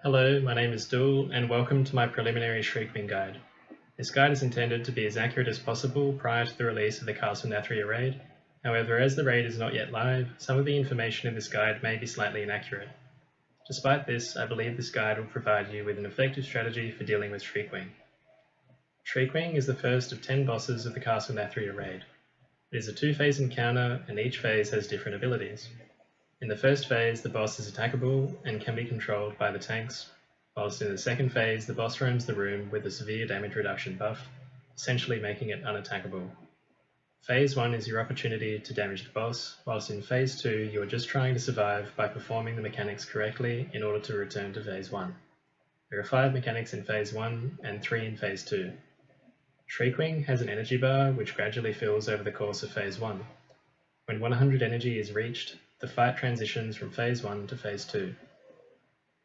Hello, my name is Dual, and welcome to my preliminary Shriekming guide. This guide is intended to be as accurate as possible prior to the release of the Castle Nathria raid. However, as the raid is not yet live, some of the information in this guide may be slightly inaccurate. Despite this, I believe this guide will provide you with an effective strategy for dealing with Shriekming. Shriekming is the first of 10 bosses of the Castle Nathria raid. It is a two-phase encounter, and each phase has different abilities. In the first phase, the boss is attackable and can be controlled by the tanks, whilst in the second phase, the boss roams the room with a severe damage reduction buff, essentially making it unattackable. Phase 1 is your opportunity to damage the boss, whilst in Phase 2 you are just trying to survive by performing the mechanics correctly in order to return to Phase 1. There are 5 mechanics in Phase 1 and 3 in Phase 2. Shriekming has an energy bar which gradually fills over the course of Phase 1. When 100 energy is reached, the fight transitions from Phase 1 to Phase 2.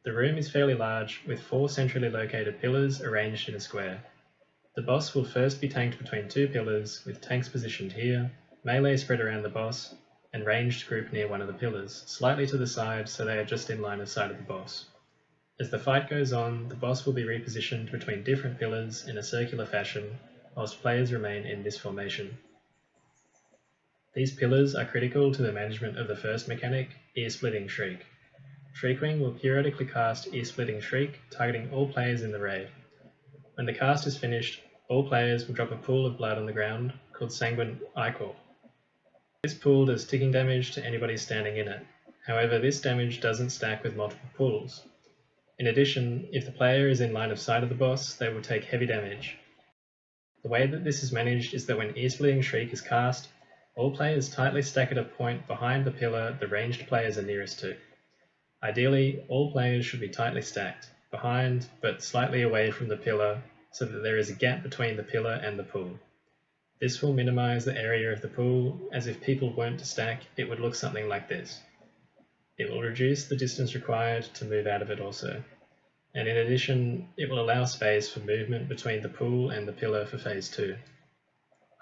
The room is fairly large, with 4 centrally located pillars arranged in a square. The boss will first be tanked between 2 pillars, with tanks positioned here, melee spread around the boss, and ranged group near one of the pillars, slightly to the side so they are just in line of sight of the boss. As the fight goes on, the boss will be repositioned between different pillars in a circular fashion, whilst players remain in this formation. These pillars are critical to the management of the first mechanic, Ear-Splitting Shriek. Shriekming will periodically cast Ear-Splitting Shriek, targeting all players in the raid. When the cast is finished, all players will drop a pool of blood on the ground, called Sanguine Ichor. This pool does ticking damage to anybody standing in it. However, this damage doesn't stack with multiple pools. In addition, if the player is in line of sight of the boss, they will take heavy damage. The way that this is managed is that when Ear-Splitting Shriek is cast, all players tightly stack at a point behind the pillar the ranged players are nearest to. Ideally, all players should be tightly stacked, behind but slightly away from the pillar so that there is a gap between the pillar and the pool. This will minimize the area of the pool, as if people weren't to stack, it would look something like this. It will reduce the distance required to move out of it also. And in addition, it will allow space for movement between the pool and the pillar for Phase 2.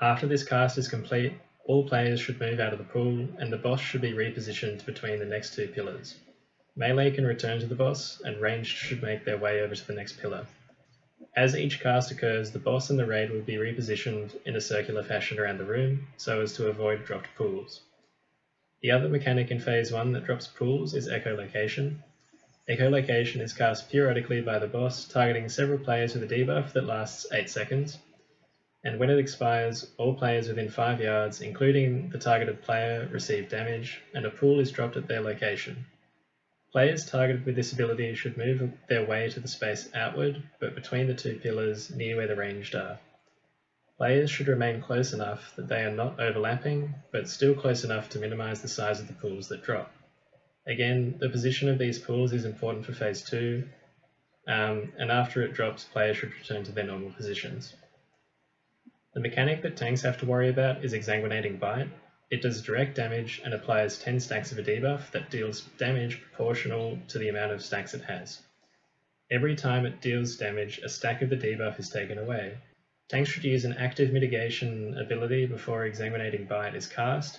After this cast is complete, all players should move out of the pool, and the boss should be repositioned between the next 2 pillars. Melee can return to the boss, and ranged should make their way over to the next pillar. As each cast occurs, the boss and the raid will be repositioned in a circular fashion around the room, so as to avoid dropped pools. The other mechanic in Phase 1 that drops pools is Echolocation. Echolocation is cast periodically by the boss, targeting several players with a debuff that lasts 8 seconds. And when it expires, all players within 5 yards, including the targeted player, receive damage, and a pool is dropped at their location. Players targeted with this ability should move their way to the space outward, but between the 2 pillars near where the ranged are. Players should remain close enough that they are not overlapping, but still close enough to minimize the size of the pools that drop. Again, the position of these pools is important for Phase 2, and after it drops, players should return to their normal positions. The mechanic that tanks have to worry about is Exsanguinating Bite. It does direct damage and applies 10 stacks of a debuff that deals damage proportional to the amount of stacks it has. Every time it deals damage, a stack of the debuff is taken away. Tanks should use an active mitigation ability before Exsanguinating Bite is cast,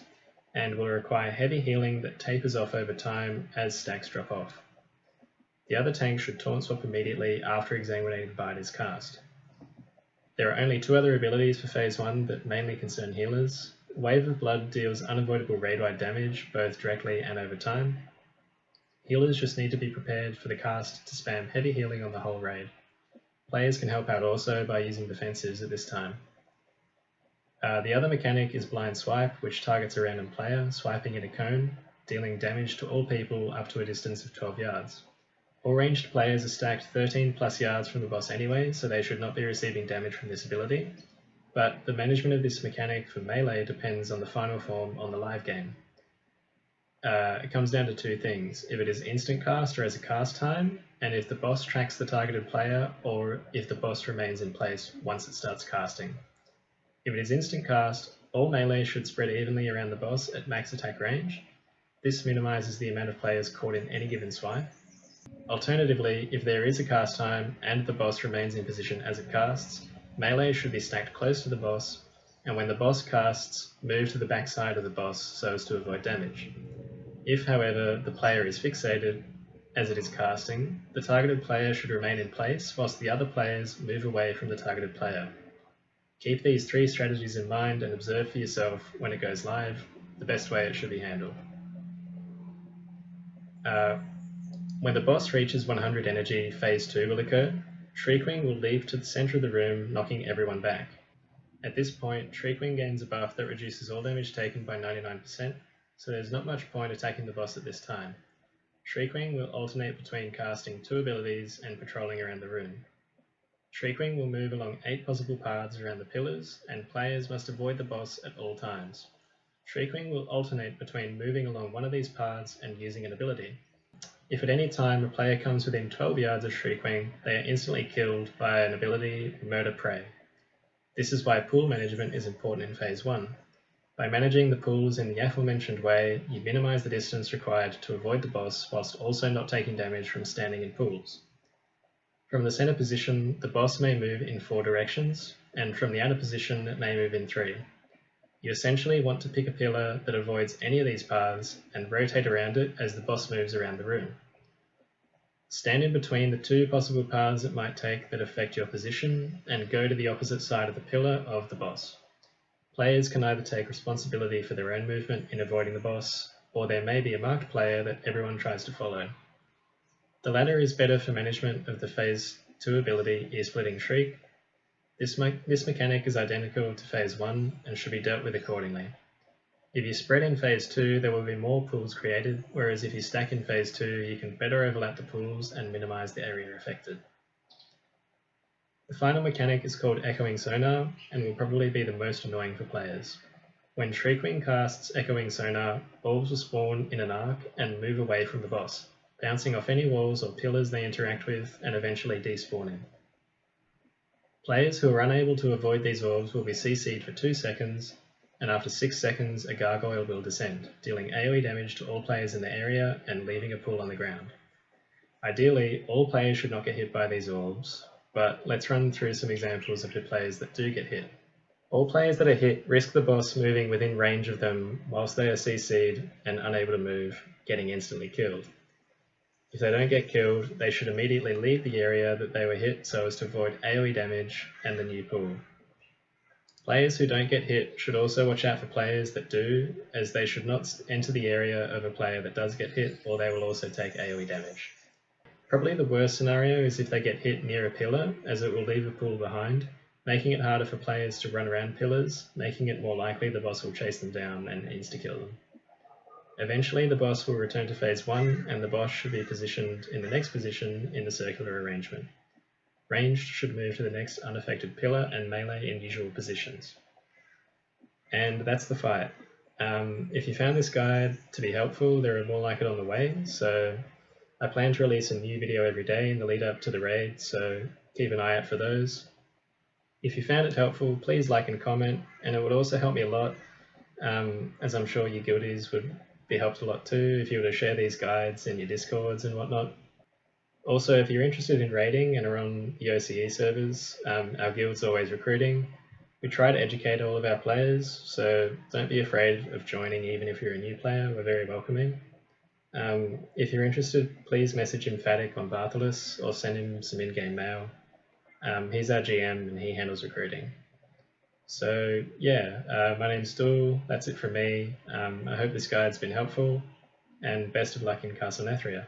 and will require heavy healing that tapers off over time as stacks drop off. The other tank should taunt swap immediately after Exsanguinating Bite is cast. There are only 2 other abilities for Phase 1 that mainly concern healers. Wave of Blood deals unavoidable raid-wide damage, both directly and over time. Healers just need to be prepared for the cast to spam heavy healing on the whole raid. Players can help out also by using defensives at this time. The other mechanic is Blind Swipe, which targets a random player, swiping in a cone, dealing damage to all people up to a distance of 12 yards. All ranged players are stacked 13 plus yards from the boss anyway, so they should not be receiving damage from this ability, but the management of this mechanic for melee depends on the final form on the live game. It comes down to 2 things: if it is instant cast or as a cast time, and if the boss tracks the targeted player, or if the boss remains in place once it starts casting. If it is instant cast, all melee should spread evenly around the boss at max attack range. This minimizes the amount of players caught in any given swipe. Alternatively, if there is a cast time and the boss remains in position as it casts, melee should be stacked close to the boss, and when the boss casts, move to the backside of the boss so as to avoid damage. If, however, the player is fixated, as it is casting, the targeted player should remain in place whilst the other players move away from the targeted player. Keep these 3 strategies in mind and observe for yourself when it goes live the best way it should be handled. When the boss reaches 100 energy, phase 2 will occur. Shriekwing will leap to the centre of the room, knocking everyone back. At this point, Shriekwing gains a buff that reduces all damage taken by 99%, so there's not much point attacking the boss at this time. Shriekwing will alternate between casting 2 abilities and patrolling around the room. Shriekwing will move along 8 possible paths around the pillars, and players must avoid the boss at all times. Shriekwing will alternate between moving along one of these paths and using an ability. If at any time a player comes within 12 yards of Shriekwing, they are instantly killed by an ability Murder Prey. This is why pool management is important in Phase 1. By managing the pools in the aforementioned way, you minimise the distance required to avoid the boss whilst also not taking damage from standing in pools. From the centre position, the boss may move in 4 directions, and from the outer position it may move in 3. You essentially want to pick a pillar that avoids any of these paths and rotate around it as the boss moves around the room. Stand in between the 2 possible paths it might take that affect your position and go to the opposite side of the pillar of the boss. Players can either take responsibility for their own movement in avoiding the boss, or there may be a marked player that everyone tries to follow. The latter is better for management of the Phase 2 ability Ear-Splitting Shriek. This mechanic is identical to Phase 1 and should be dealt with accordingly. If you spread in Phase 2, there will be more pools created, whereas if you stack in Phase 2, you can better overlap the pools and minimise the area affected. The final mechanic is called Echoing Sonar and will probably be the most annoying for players. When Shriekwing casts Echoing Sonar, orbs will spawn in an arc and move away from the boss, bouncing off any walls or pillars they interact with and eventually despawning. Players who are unable to avoid these orbs will be CC'd for 2 seconds, and after 6 seconds a gargoyle will descend, dealing AoE damage to all players in the area and leaving a pool on the ground. Ideally, all players should not get hit by these orbs, but let's run through some examples of the players that do get hit. All players that are hit risk the boss moving within range of them whilst they are CC'd and unable to move, getting instantly killed. If they don't get killed, they should immediately leave the area that they were hit so as to avoid AoE damage and the new pool. Players who don't get hit should also watch out for players that do, as they should not enter the area of a player that does get hit, or they will also take AoE damage. Probably the worst scenario is if they get hit near a pillar, as it will leave a pool behind, making it harder for players to run around pillars, making it more likely the boss will chase them down and insta-kill them. Eventually the boss will return to Phase 1 and the boss should be positioned in the next position in the circular arrangement. Ranged should move to the next unaffected pillar and melee in usual positions. And that's the fight. If you found this guide to be helpful, there are more like it on the way, so I plan to release a new video every day in the lead up to the raid, so keep an eye out for those. If you found it helpful, please like and comment, and it would also help me a lot, as I'm sure you guildies would be helped a lot too if you were to share these guides in your discords and whatnot. Also, if you're interested in raiding and are on the OCE servers, our guild's always recruiting. We try to educate all of our players, so don't be afraid of joining even if you're a new player, we're very welcoming. If you're interested, please message Emphatic on Bartholus or send him some in-game mail. He's our GM and he handles recruiting. So yeah, my name's Stool, that's it from me. I hope this guide's been helpful, and best of luck in Castle Nathria.